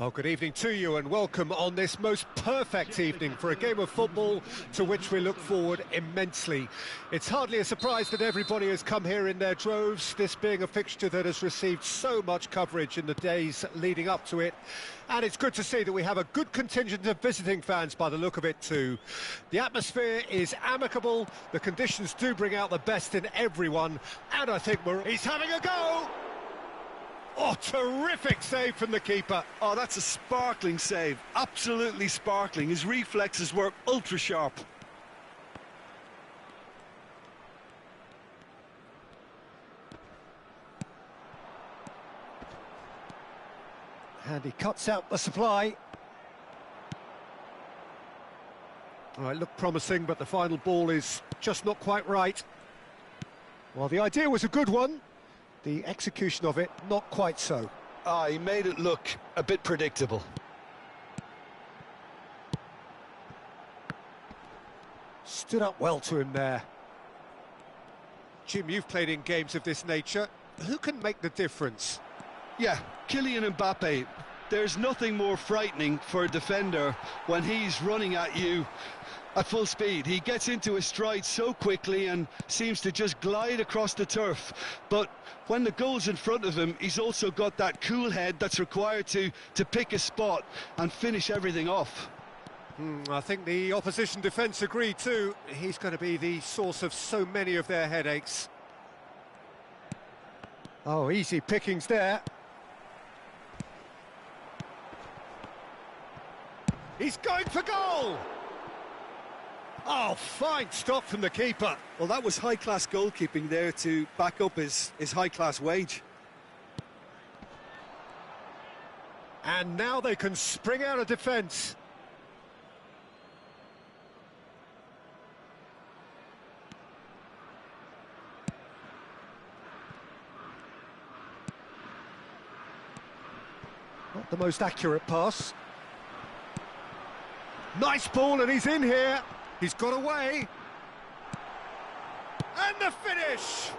Well, good evening to you and welcome on this most perfect evening for a game of football to which we look forward immensely. It's hardly a surprise that everybody has come here in their droves, this being a fixture that has received so much coverage in the days leading up to it. And it's good to see that we have a good contingent of visiting fans by the look of it too. The atmosphere is amicable, the conditions do bring out the best in everyone, and I think he's having a go! Oh, terrific save from the keeper. Oh, that's a sparkling save. Absolutely sparkling. His reflexes were ultra sharp. And he cuts out the supply. Oh, it looked promising, but the final ball is just not quite right. Well, the idea was a good one. The execution of it, not quite so. He made it look a bit predictable. Stood up well to him there. Jim, you've played in games of this nature. Who can make the difference? Yeah, Kylian Mbappe. There's nothing more frightening for a defender when he's running at you at full speed. He gets into his stride so quickly and seems to just glide across the turf. But when the goal's in front of him, he's also got that cool head that's required to pick a spot and finish everything off. I think the opposition defence agree too. He's going to be the source of so many of their headaches. Oh, easy pickings there. He's going for goal! Oh, fine stop from the keeper. Well, that was high-class goalkeeping there to back up his high-class wage. And now they can spring out of defence. Not the most accurate pass. Nice ball, and he's in here. He's got away. And the finish!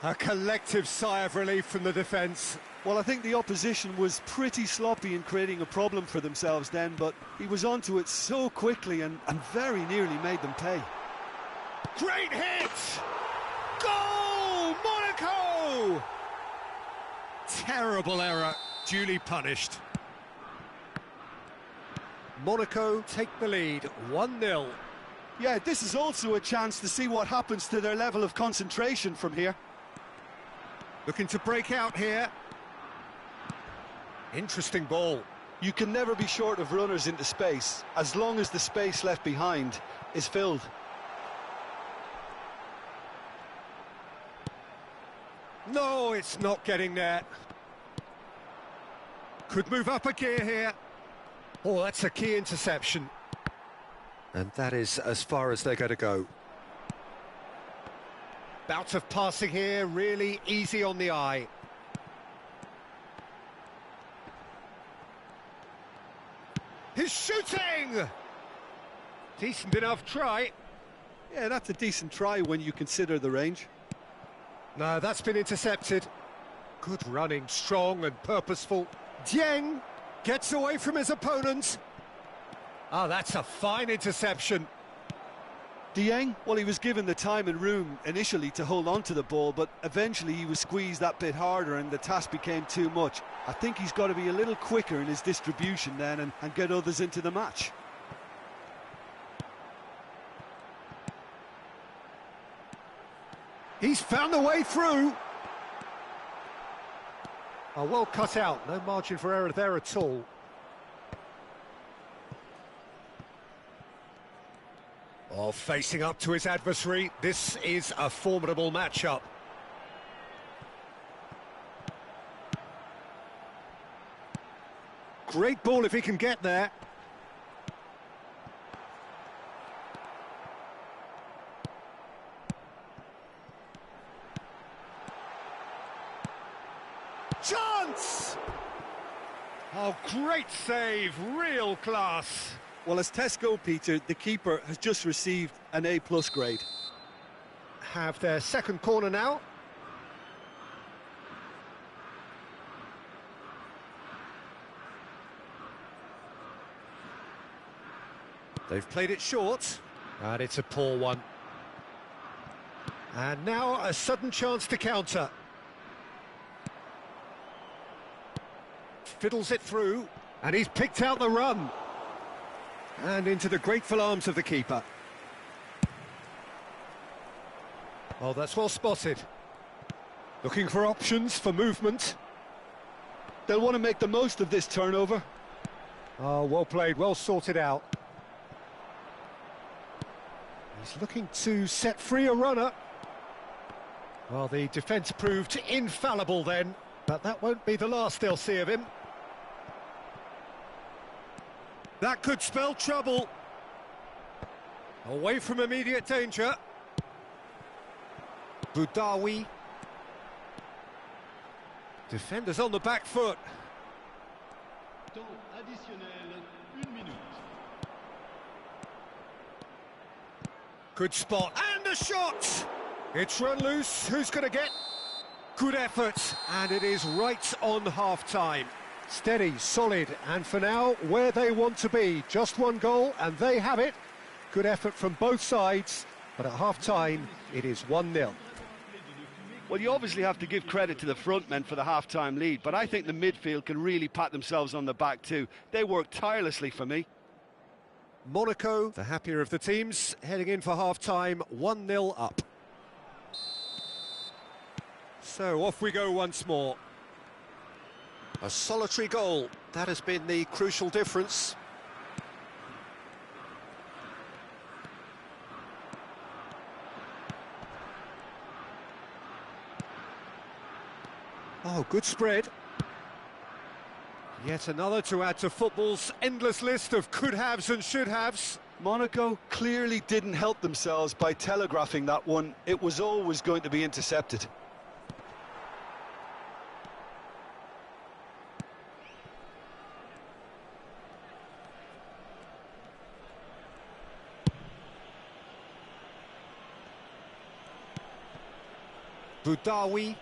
A collective sigh of relief from the defence. Well, I think the opposition was pretty sloppy in creating a problem for themselves then, but he was onto it so quickly and very nearly made them pay. Great hit! Goal! Monaco! Terrible error, duly punished. Monaco take the lead, 1-0. Yeah, this is also a chance to see what happens to their level of concentration from here. Looking to break out here. Interesting ball. You can never be short of runners into space, as long as the space left behind is filled. No, it's not getting there. Could move up a gear here. Oh, that's a key interception. And that is as far as they're going to go. Bout of passing here, really easy on the eye. He's shooting! Decent enough try. Yeah, that's a decent try when you consider the range. No, that's been intercepted. Good running, strong and purposeful. Dieng gets away from his opponent. Oh, that's a fine interception. Dieng, well, he was given the time and room initially to hold on to the ball, but eventually he was squeezed that bit harder and the task became too much. I think he's got to be a little quicker in his distribution then and get others into the match. He's found a way through. Oh, well cut out, no margin for error there at all. Oh, facing up to his adversary, this is a formidable matchup. Great ball if he can get there. Chance! Oh, great save, real class. Well, as tests go, Peter, the keeper has just received an A+ grade. Have their second corner now. They've played it short, and it's a poor one. And now a sudden chance to counter. Fiddles it through, and he's picked out the run. And into the grateful arms of the keeper. Oh, that's well spotted. Looking for options for movement. They'll want to make the most of this turnover. Oh, well played, well sorted out. He's looking to set free a runner. Well, the defence proved infallible then, but that won't be the last they'll see of him. That could spell trouble. Away from immediate danger. Boudaoui. Defenders on the back foot. Temps additionnel, 1 minute. Good spot, and a shot! It's run loose, who's going to get? Good effort, and it is right on half-time. Steady, solid, and for now, where they want to be. Just one goal, and they have it. Good effort from both sides, but at half-time, it is 1-0. Well, you obviously have to give credit to the front men for the half-time lead, but I think the midfield can really pat themselves on the back too. They work tirelessly for me. Monaco, the happier of the teams, heading in for half-time, 1-0 up. So off we go once more. A solitary goal, that has been the crucial difference. Oh, good spread. Yet another to add to football's endless list of could-haves and should-haves. Monaco clearly didn't help themselves by telegraphing that one. It was always going to be intercepted. Boudaoui.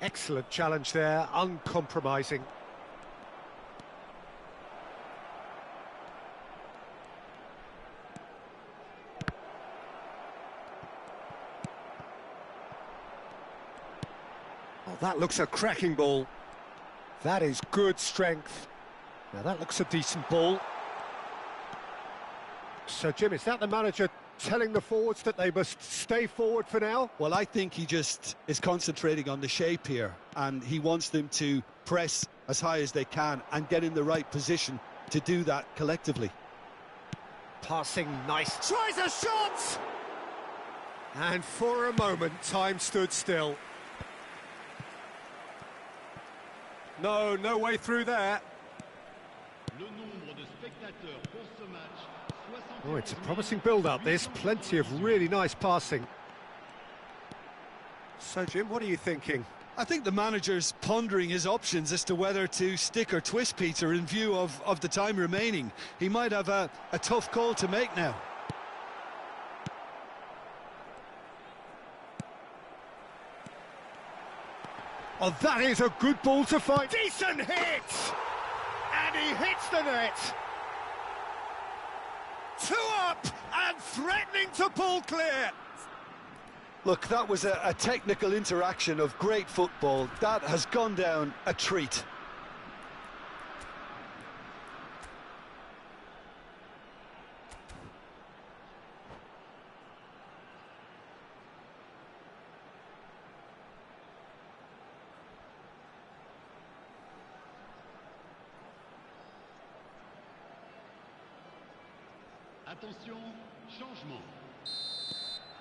Excellent challenge there, uncompromising. Oh, that looks a cracking ball. That is good strength. Now that looks a decent ball. So, Jim, is that the manager telling the forwards that they must stay forward for now? Well, I think he just is concentrating on the shape here, and he wants them to press as high as they can and get in the right position to do that collectively. Passing nice. Tries a shot! And for a moment, time stood still. No way through there. Le nombre de spectateurs pour ce match. Oh, it's a promising build-up, this. Plenty of really nice passing. So, Jim, what are you thinking? I think the manager's pondering his options as to whether to stick or twist Peter in view of the time remaining. He might have a tough call to make now. Oh, that is a good ball to find. Decent hit! And he hits the net. 2 up and threatening to pull clear. Look, that was a technical interaction of great football. That has gone down a treat. Attention, changement.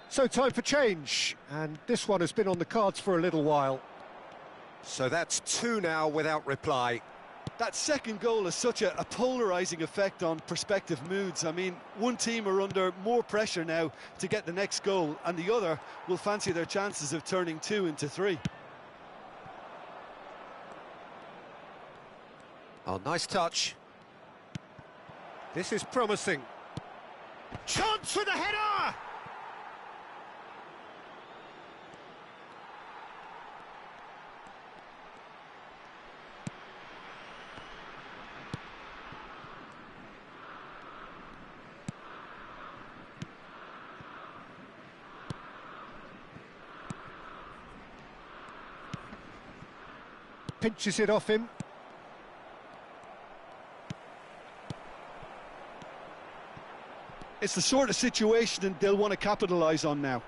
So time for change, and this one has been on the cards for a little while. So that's 2 now without reply. That second goal has such a polarising effect on prospective moods. I mean, one team are under more pressure now to get the next goal, and the other will fancy their chances of turning 2 into 3. Oh, nice touch. This is promising. Chance for the header! pinches it off him. It's the sort of situation that they'll want to capitalise on now.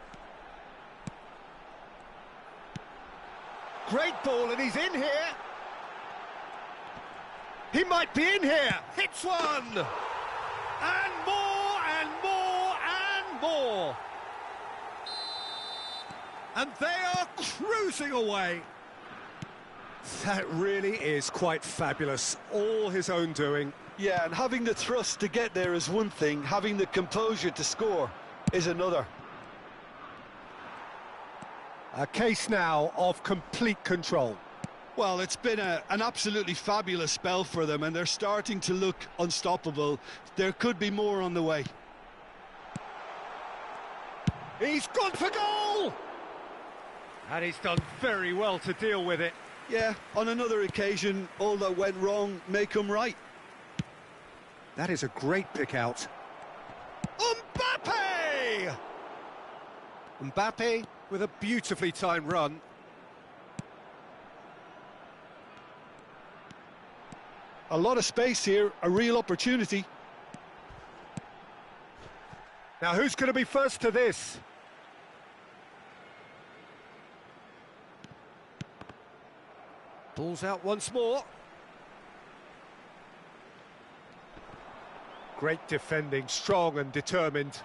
Great ball, and he's in here. He might be in here. Hits one. And more, and more, and more. And they are cruising away. That really is quite fabulous. All his own doing. Yeah, and having the thrust to get there is one thing, having the composure to score is another. A case now of complete control. Well, it's been an absolutely fabulous spell for them, and they're starting to look unstoppable. There could be more on the way. He's gone for goal! And he's done very well to deal with it. Yeah, on another occasion, all that went wrong may come right. That is a great pick out. Mbappe! Mbappe with a beautifully timed run. A lot of space here, a real opportunity. Now who's going to be first to this? Ball's out once more. Great defending, strong and determined.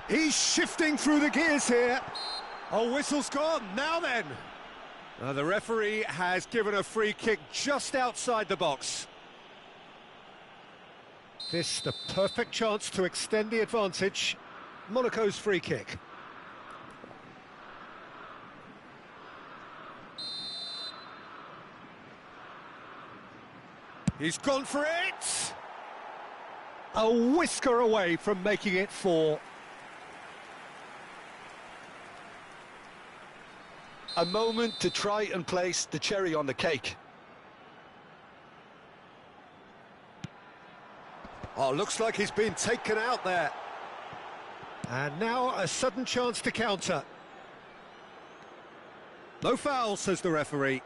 He's shifting through the gears here. Oh, whistle's gone. Now then. The referee has given a free kick just outside the box. This the perfect chance to extend the advantage. Monaco's free kick. He's gone for it! A whisker away from making it 4. A moment to try and place the cherry on the cake. Oh, looks like he's been taken out there. And now a sudden chance to counter. No foul, says the referee.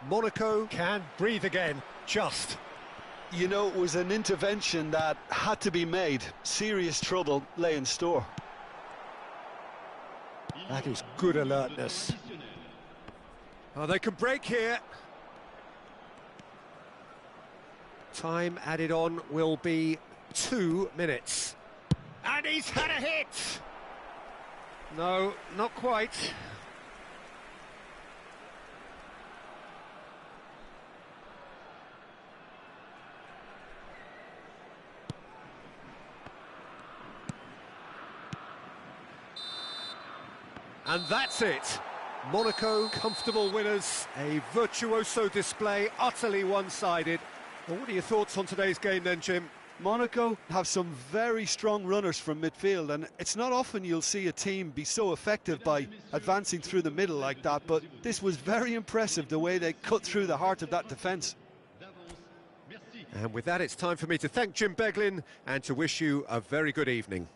Monaco can breathe again, just. You know, it was an intervention that had to be made. Serious trouble lay in store. That is good alertness. Oh, they can break here. Time added on will be 2 minutes. And he's had a hit! No, not quite. And that's it. Monaco, comfortable winners. A virtuoso display, utterly one-sided. Well, what are your thoughts on today's game then, Jim? Monaco have some very strong runners from midfield, and it's not often you'll see a team be so effective by advancing through the middle like that, but this was very impressive, the way they cut through the heart of that defence. And with that, it's time for me to thank Jim Beglin and to wish you a very good evening.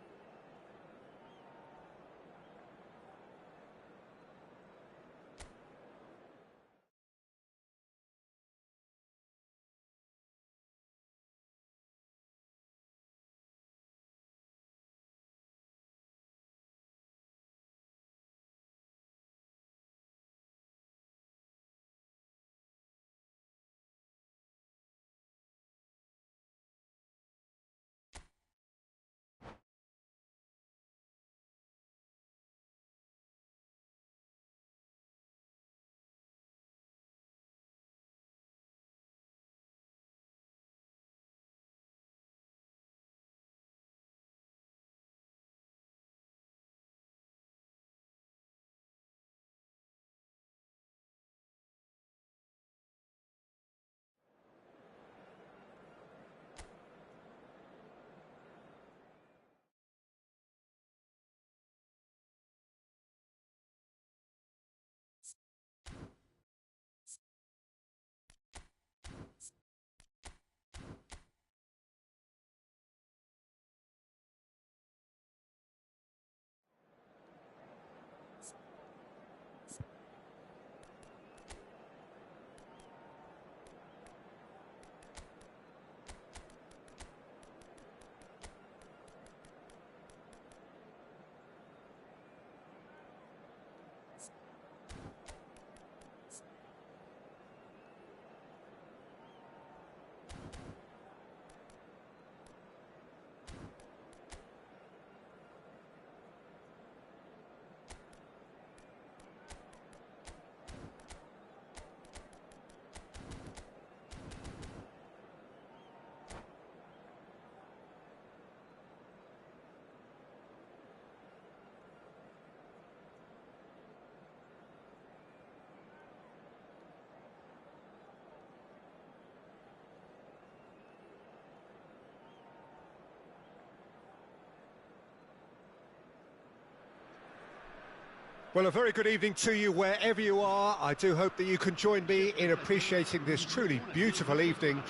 Well, a very good evening to you wherever you are. I do hope that you can join me in appreciating this truly beautiful evening,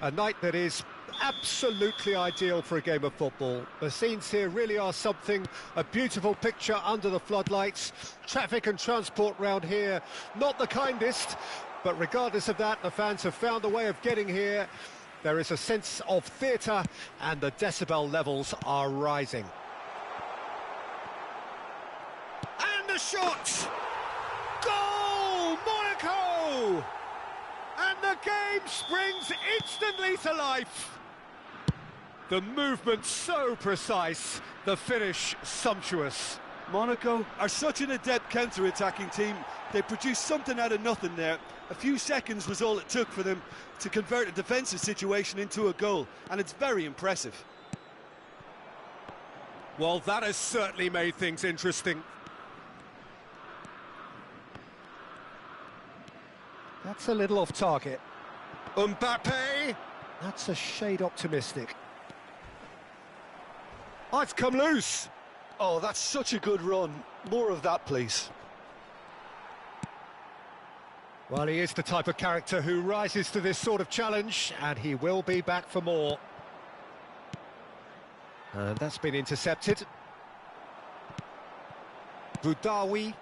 a night that is absolutely ideal for a game of football. The scenes here really are something, a beautiful picture under the floodlights. Traffic and transport round here, not the kindest, but regardless of that, the fans have found a way of getting here. There is a sense of theatre and the decibel levels are rising. And the shot! Goal! Monaco! And the game springs instantly to life. The movement so precise, the finish sumptuous. Monaco are such an adept counter-attacking team. They produced something out of nothing there. A few seconds was all it took for them to convert a defensive situation into a goal, and it's very impressive. Well, that has certainly made things interesting. That's a little off target. Mbappe! That's a shade optimistic. Oh, it's come loose! Oh, that's such a good run. More of that, please. Well, he is the type of character who rises to this sort of challenge, and he will be back for more. And that's been intercepted. Boudaoui.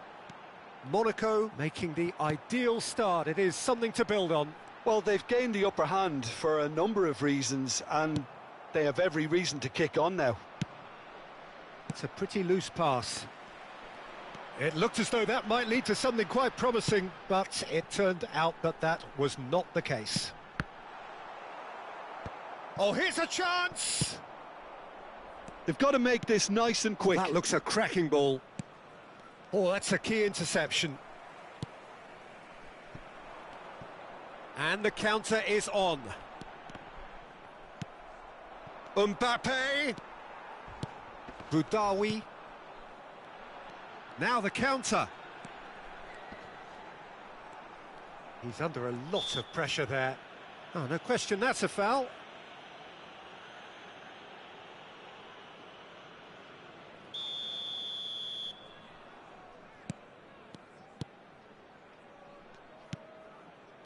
Monaco making the ideal start. It is something to build on. Well, they've gained the upper hand for a number of reasons, and they have every reason to kick on now. It's a pretty loose pass. It looked as though that might lead to something quite promising, but it turned out that that was not the case. Oh, here's a chance! They've got to make this nice and quick. That looks a cracking ball. Oh, that's a key interception. And the counter is on. Mbappe. Boudaoui. Now the counter. He's under a lot of pressure there. Oh, no question, that's a foul.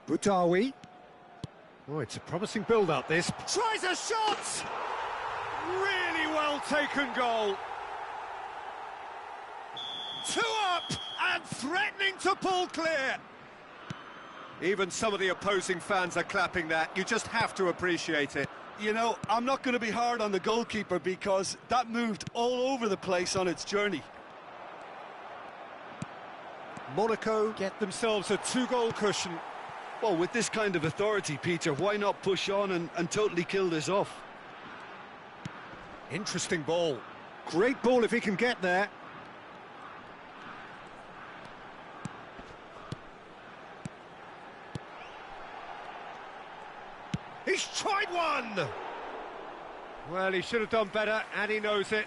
Boudaoui. Oh, it's a promising build-up, this. Tries a shot! Really well taken goal. 2 up and threatening to pull clear. Even some of the opposing fans are clapping that. You just have to appreciate it. You know, I'm not going to be hard on the goalkeeper because that moved all over the place on its journey. Monaco get themselves a 2-goal cushion. Well, with this kind of authority, Peter, why not push on and totally kill this off? Interesting ball. Great ball if he can get there. He's tried one! Well, he should have done better, and he knows it.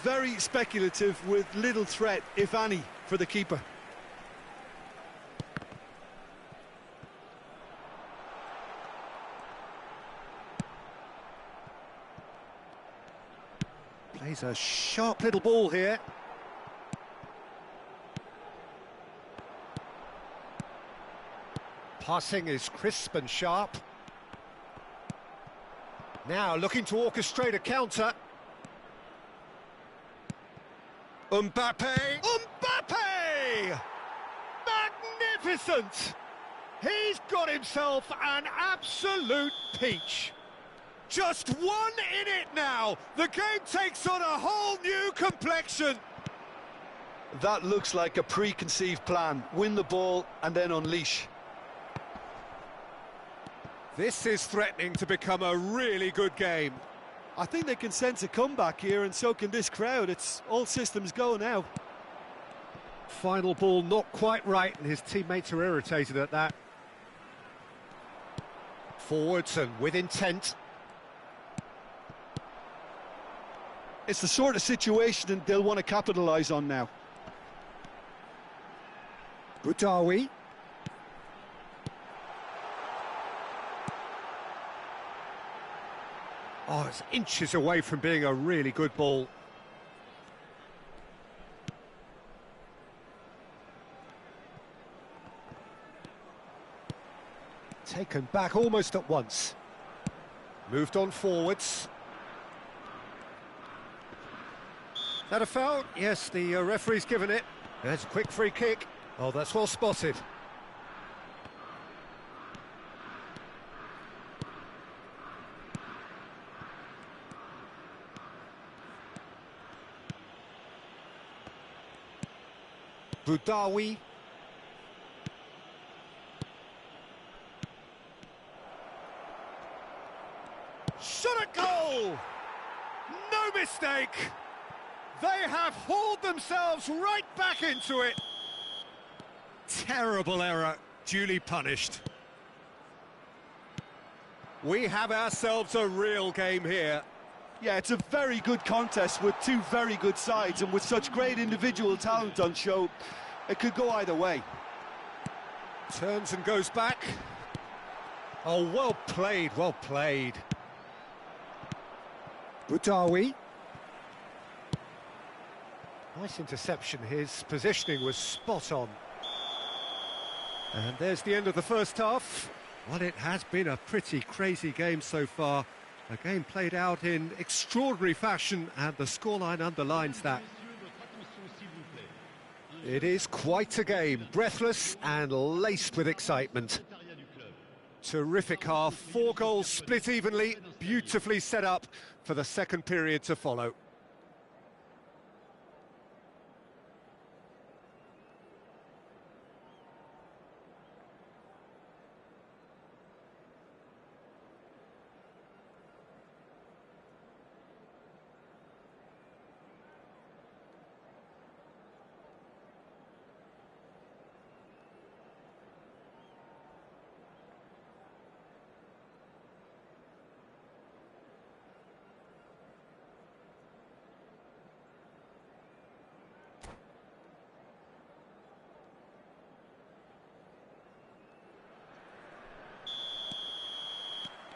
Very speculative with little threat, if any, for the keeper. Plays a sharp little ball here. Passing is crisp and sharp. Now looking to orchestrate a counter. Mbappe! Mbappe! Magnificent! He's got himself an absolute peach. Just 1 in it now. The game takes on a whole new complexion. That looks like a preconceived plan. Win the ball and then unleash. This is threatening to become a really good game. I think they can sense a comeback here, and so can this crowd. It's all systems go now. Final ball not quite right, and his teammates are irritated at that. Forwards and with intent. It's the sort of situation that they'll want to capitalise on now. Boudaoui. Oh, it's inches away from being a really good ball. Taken back almost at once. Moved on forwards. Is that a foul? Yes, the referee's given it. That's a quick free kick. Oh, that's well spotted. Budawi. Shot at goal! No mistake! They have hauled themselves right back into it. Terrible error, duly punished. We have ourselves a real game here. Yeah, it's a very good contest with two very good sides, and with such great individual talent on show, it could go either way. Turns and goes back. Oh, well played, well played. Budawi. Nice interception, his positioning was spot on. And there's the end of the first half. Well, it has been a pretty crazy game so far. A game played out in extraordinary fashion, and the scoreline underlines that. It is quite a game, breathless and laced with excitement. Terrific half, 4 goals split evenly, beautifully set up for the second period to follow.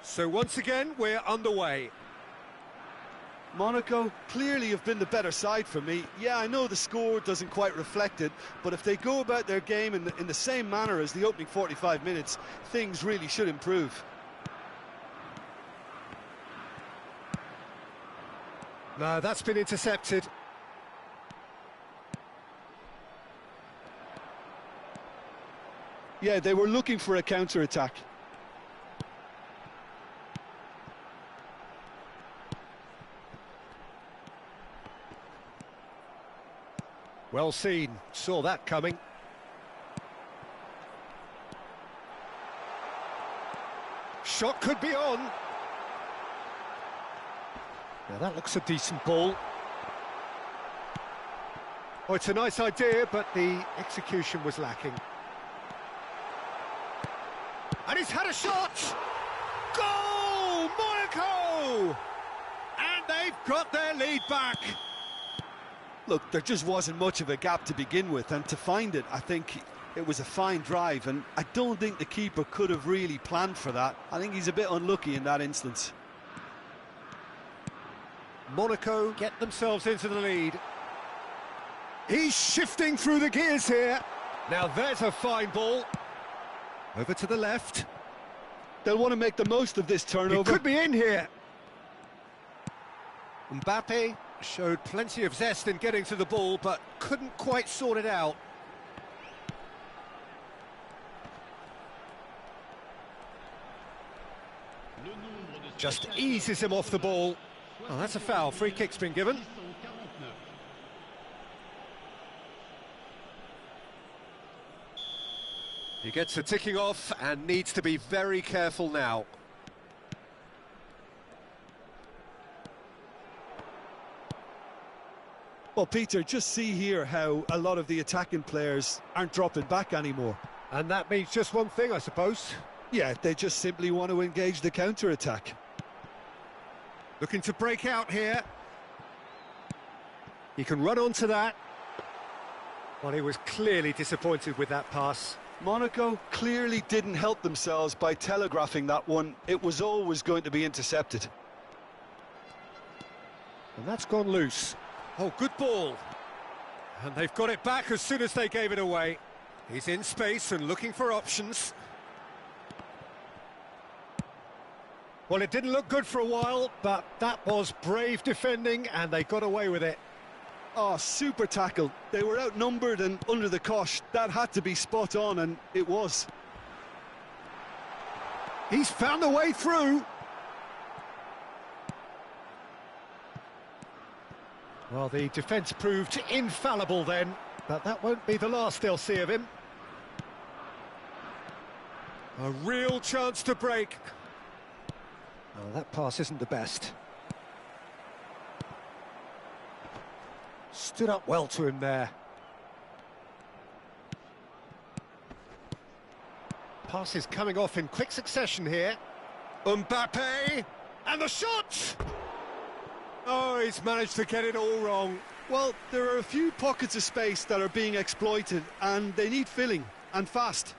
So once again, we're underway. Monaco clearly have been the better side for me. Yeah, I know the score doesn't quite reflect it, but if they go about their game in the same manner as the opening 45 minutes, things really should improve. No, that's been intercepted. Yeah, they were looking for a counter-attack. Well seen, saw that coming. Shot could be on. Now that looks a decent ball. Oh, it's a nice idea, but the execution was lacking. And he's had a shot! Goal! Monaco! And they've got their lead back. Look, there just wasn't much of a gap to begin with, and to find it, I think it was a fine drive, and I don't think the keeper could have really planned for that. I think he's a bit unlucky in that instance. Monaco get themselves into the lead. He's shifting through the gears here. Now there's a fine ball. Over to the left. They'll want to make the most of this turnover. He could be in here. Mbappe showed plenty of zest in getting to the ball, but couldn't quite sort it out. Just eases him off the ball. Oh, that's a foul. Free kick's been given. He gets a ticking off and needs to be very careful now. Well, Peter, just see here how a lot of the attacking players aren't dropping back anymore. And that means just one thing, I suppose. Yeah, they just simply want to engage the counter-attack. Looking to break out here. He can run onto that. Well, he was clearly disappointed with that pass. Monaco clearly didn't help themselves by telegraphing that one. It was always going to be intercepted. And that's gone loose. Oh, good ball. And they've got it back as soon as they gave it away. He's in space and looking for options. Well, it didn't look good for a while, but that was brave defending, and they got away with it. Oh, super tackle. They were outnumbered and under the cosh. That had to be spot on, and it was. He's found a way through. Well, the defence proved infallible then, but that won't be the last they'll see of him. A real chance to break. Oh, that pass isn't the best. Stood up well to him there. Pass is coming off in quick succession here. Mbappe! And the shot! Oh, he's managed to get it all wrong. Well, there are a few pockets of space that are being exploited, and they need filling, and fast.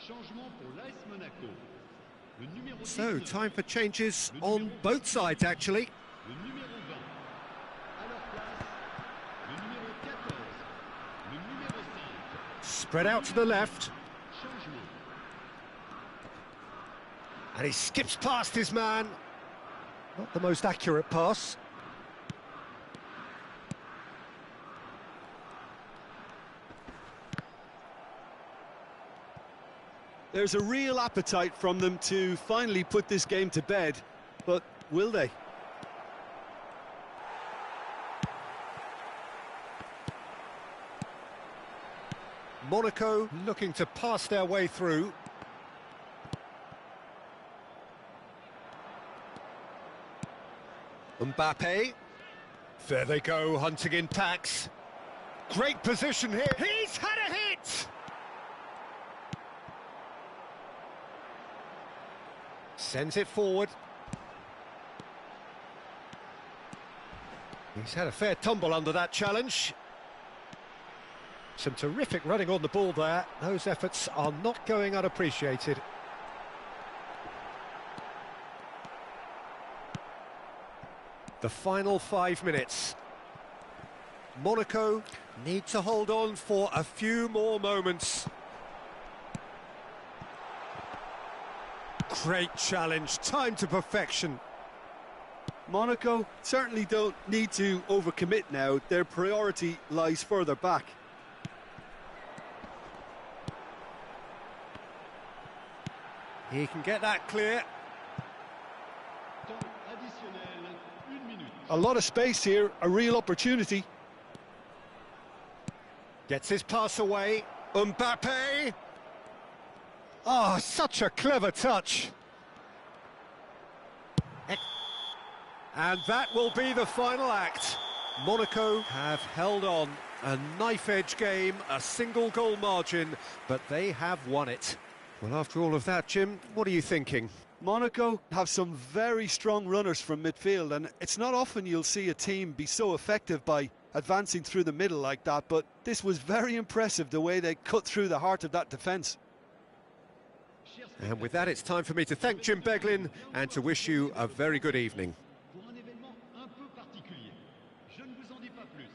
Changement pour l'AS Monaco. Le numéro So, 19, time for changes on both sides, actually. le numéro 20. À leur place, le numéro 14, le numéro 5. Spread out to the left. Changement. And he skips past his man. Not the most accurate pass. There's a real appetite from them to finally put this game to bed, but will they? Monaco looking to pass their way through. Mbappe. There they go, hunting in packs. Great position here. He's had a hit! Sends it forward. He's had a fair tumble under that challenge. Some terrific running on the ball there. Those efforts are not going unappreciated. The final 5 minutes. Monaco need to hold on for a few more moments. Great challenge, time to perfection. Monaco certainly don't need to overcommit now. Their priority lies further back. He can get that clear. Temps additionnel, 1 minute. A lot of space here, a real opportunity. Gets his pass away. Mbappe! Oh, such a clever touch. And that will be the final act. Monaco have held on. A knife-edge game, a single goal margin, but they have won it. Well, after all of that, Jim, what are you thinking? Monaco have some very strong runners from midfield, and it's not often you'll see a team be so effective by advancing through the middle like that, but this was very impressive, the way they cut through the heart of that defence. And with that, it's time for me to thank Jim Beglin and to wish you a very good evening. Pour un événement un peu particulier. Je ne vous en dis pas plus.